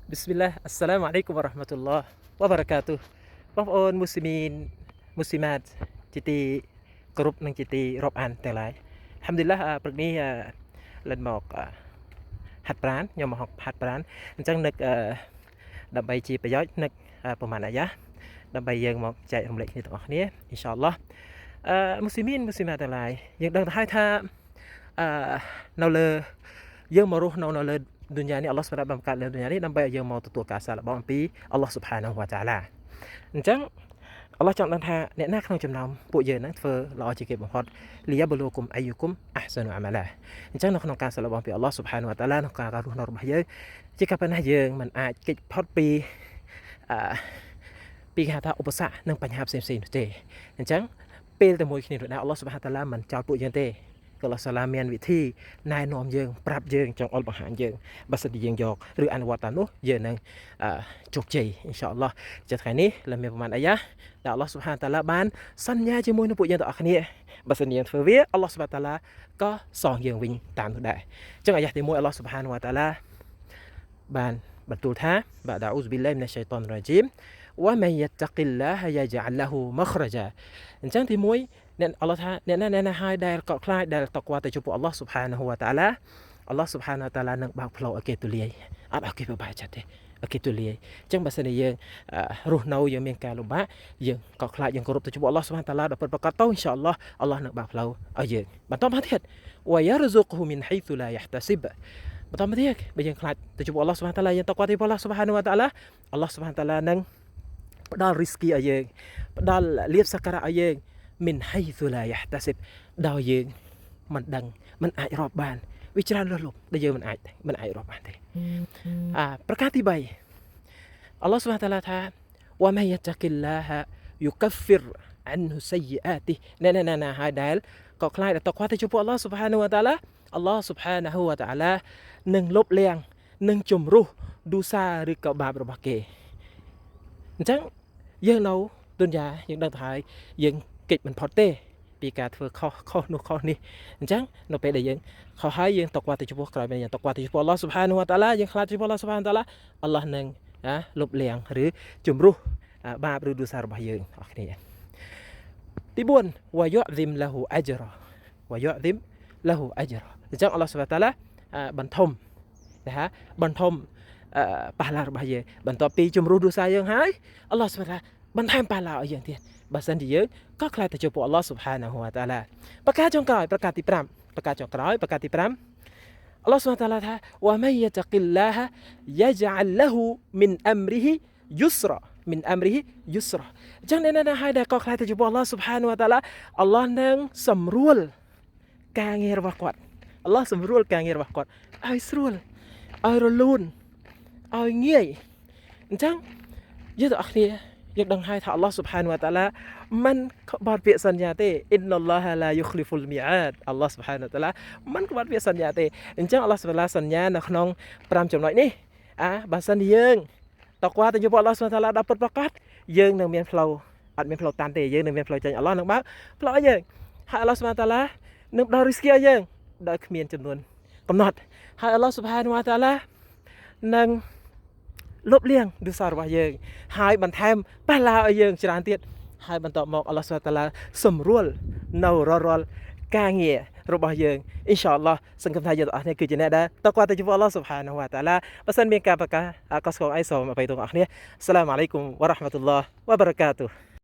Bismillah, Assalamualaikum warahmatullahi wabarakatuh. បងប្អូនមូស្លីមីនមូស្លីម៉ាតជាទីគោរពនិងជាទីរាប់អានទាំងឡាយអាល់ហាំឌុលីឡាព្រឹកនេះលិនមកហាត់ប្រាណខ្ញុំមកហាត់ប្រាណអញ្ចឹងនឹកដើម្បីជាប្រយោជន៍នឹកប្រហែលអាយ៉ាដើម្បីយើងមកចែករំលែកគ្នាទាំងអស់គ្នាអ៊ីនសាអល់ឡោះមូស្លីមីនមូស្លីម៉ាតទាំងឡាយយើងដឹងទៅហើយថានៅលើយើងមករស់នៅលើឌុនយ៉ានេះអល់ឡោះស្វតាបង្កើតលើឌុនយ៉ានេះដើម្បីឲ្យយើងមកទទួលការសាកល្បងអំពីអល់ឡោះស៊ុបហានាហ៊ូវតាអាឡាអញ្ចឹងអល់ឡោះចង់ដឹងថាអ្នកណាក្នុងចំណោមពួកយើងហ្នឹងធ្វើល្អជាងគេបំផុតលីយ៉ាបលូគុំអាយុគុំអះសានុអាម៉ាឡាអញ្ចឹងនៅក្នុងការសាកល្បងពីអល់ឡោះស៊ុបហានាហ៊ូវតាអាឡាក្នុងការរស់នៅរបស់យើងជាការប៉ុណ្ណាយើងមិនអាចគេចផុតពីគេហៅថាឧបសគ្គនិងបញ្ហាផ្សេងៗនោះទេអញ្ចឹងពេលតែមួយគ្នានោះដែរអល់ឡោះស៊ុបហានតាឡាមិនចោលពួកយើងទេក៏អល់ឡោះសាឡាមានវិធីណែនាំយើងប្រាប់យើងចង់អល់បង្ហាញយើងបើសិនជាយើងយកឬអនុវត្តតាមនោះយើងនឹងជោគជ័យអ៊ីនសាអល់ឡោះជាថ្ងៃនេះលើមានប្រមាណអាយ៉ាដែលអល់ឡោះស៊ុបហានតាឡាបានសន្យាជាមួយនឹងពួកយើងទាំងអស់គ្នាបើសិនជាយើងធ្វើវាអល់ឡោះស៊ុបហានតាឡាក៏សងយើងវិញតាមនោះដែរអញ្ចឹងអាយ៉ាទី1អល់ឡោះស៊ុបហានវតាឡាបានបន្ទូលថាបាទអ៊ូសប៊ីឡាហ៊ីមីនអ្ឆៃតានរ៉ាជីមវ៉ាមៃយ៉ាតកិលឡាហយ៉ាជអលឡហ៊ូមខ្រចាអញ្ចឹងទី1អ្នកអល់ឡោះថាអ្នកណាហើយដែលកក់ខ្លាចដែលតកវ៉ាទៅចំពោះអល់ឡោះស៊ុបហានាហ៊ូវតាអាឡាអល់ឡោះស៊ុបហានាហ៊ូវតាអាឡានឹងបើកផ្លូវឲ្យគេទូលាយអត់ឲ្យគេពិបាកចិត្តទេឲ្យគេទូលាយអញ្ចឹងបើសិនជាយើងរស់នៅយើងមានការលំបាកយើងកក់ខ្លាចយើងគោរពទៅចំពោះអល់ឡោះស៊ុបហានាហ៊ូវតាអាឡាដល់ពិតប្រាកដទៅអ៊ីនសាអល់ឡោះអល់ឡោះនឹងបើកផ្លូវឲ្យយើងបន្តមកទៀតវ៉ាយ៉ារស៊ុកហ៊ូមីនហៃស៊ូឡាយ៉ាហ្តាស៊ីបបន្តមកទៀតបើយើងខ្លាចទៅចំពោះអល់ឡោះស៊ុបហានាហ៊ូវតាអាឡាយើងតកវ៉ាទៅចំពោះអល់ឡោះស៊ុបហានាហ៊ូវតាអាឡាអល់ឡោះស៊ុបហានាហ៊ូវតាអាឡានឹងផ្ដល់រីស្គីឲ្យយើងផ្ដល់លៀបសក្ការៈឲ្យយើងមិនហៃស៊ូឡាយ៉ាហ្តាស៊ីបដោយយើងមិនដឹងមិនអាចរាប់បានវាច្រើនលើសលប់ដែលយើងមិនអាចរាប់បានទេប្រការទី3អល់ឡោះស៊ុបហានតាឡាថាវ៉ាមៃយ៉ាតកិលឡាហាយុកាហ្វិរអានហ៊ូសៃយអាទីណាហើយដែលក៏ខ្លាចដល់តកវ៉ាទៅចំពោះអល់ឡោះស៊ុបហានាហ៊ូវតាឡាអល់ឡោះស៊ុបហានាហ៊ូវតាឡានឹងលុបលាងនឹងជំរុះឌូសាឬក៏បាបរបស់គេអញ្ចឹងយើងនៅឌុនយ៉ាយើងដឹងទៅហើយយើងកិច្ចមិនផុតទេពីការធ្វើខុសនោះខុសនេះអញ្ចឹងនៅពេលដែលយើងខុសហើយយើងតកវ៉ាទៅចំពោះក្រោយពេលយើងតកវ៉ាទៅចំពោះអល់ឡោះស៊ុបហានាហ៊ូវតាឡាយើងខ្លាចចំពោះអល់ឡោះស៊ុបហានាតាឡាអល់ឡោះនឹងលុបលាងឬជំរុះបាបឬឌូសារបស់យើងអស់គ្នាទី4វ៉ាយុឌីមឡាហ៊ូអជ្រវ៉ាយុឌីមឡាហ៊ូអជ្រអញ្ចឹងអល់ឡោះស៊ុបហានាតាឡាបន្ថុំប៉ះឡារបស់យើងបន្ទាប់ពីជំរុះឌូសាយើងហើយអល់ឡោះស៊ុបហានាតាឡាបន្ថែមប៉ះឡាឲ្យយើងទៀតបើសិនជាយើងក៏ខ្លាចទៅចំពោះអល់ឡោះស៊ុបហានាហ៊ូវតាអាឡាប្រការចុងក្រោយប្រការទី5អល់ឡោះស៊ុបហានាតាឡាថាវ៉ាមៃយ៉ាតកិលឡាហយ៉ាជអលឡហ៊ូមីនអមរីហ៊ីយុស្រ៉ាអញ្ចឹងអ្នកណាហើយដែលក៏ខ្លាចទៅចំពោះអល់ឡោះស៊ុបហានាហ៊ូវតាអាឡាអល់ឡោះនឹងសម្រួលការងាររបស់គាត់អល់ឡោះសម្រួលការងាររបស់គាត់ឲ្យស្រួលឲ្យរលូនឲ្យងាយអញ្ចឹងយើងទាំងអស់គ្នាយើងដឹងហើយថាអល់ឡោះស៊ុបហានាហ៊ូវតាអាឡាមិនក្បត់ពាក្យសន្យាទេអ៊ីនណល់ឡោះឡាយុខលីហ្វុលមីអាតអល់ឡោះស៊ុបហានាហ៊ូវតាអាឡាមិនក្បត់ពាក្យសន្យាទេអញ្ចឹងអល់ឡោះស៊ុបហានាហ៊ូវតាអាឡាសន្យានៅក្នុង5ចំណុចនេះបើសិនយើងតកវ៉ាទៅចំពោះអល់ឡោះស៊ុបហានាហ៊ូវតាអាឡាដល់ពិតប្រាកដយើងនឹងមានផ្លូវអត់មានផ្លូវតាន់ទេយើងនឹងមានផ្លូវចេញអល់ឡោះនឹងបើកផ្លូវឲ្យយើងហើយអល់ឡោះស៊ុបហានាហ៊ូវតាអាឡានឹងផ្ដល់រីស្គីឲ្យយើងដោយគ្មានចំនួនកំណត់ហើយអល់ឡោះស៊ុបហានាហ៊ូវតាអាឡានឹងលុបលាងឌូសារបស់យើងហើយបន្ថែមប៉ះឡាឲ្យយើងច្រើនទៀតហើយបន្តមកអល់ឡោះស៊ុបហានតាឡាសម្រួលនៅរាល់ការងាររបស់យើងអ៊ីនសាអល់ឡោះសង្ឃឹមថាយើងទាំងអស់គ្នាគឺជាអ្នកដែលតកវ៉ាទៅចំពោះអល់ឡោះស៊ុបហានាហ៊ូវតាអាឡាបើសិនមានការប្រកាសកស្គងអីសូមអភ័យទោសអ្នកនរគ្នាអស្សឡាមអាឡៃគុំវ៉ារ៉ាហ្មាតុលឡោះវ៉ាបារកាតុហ៍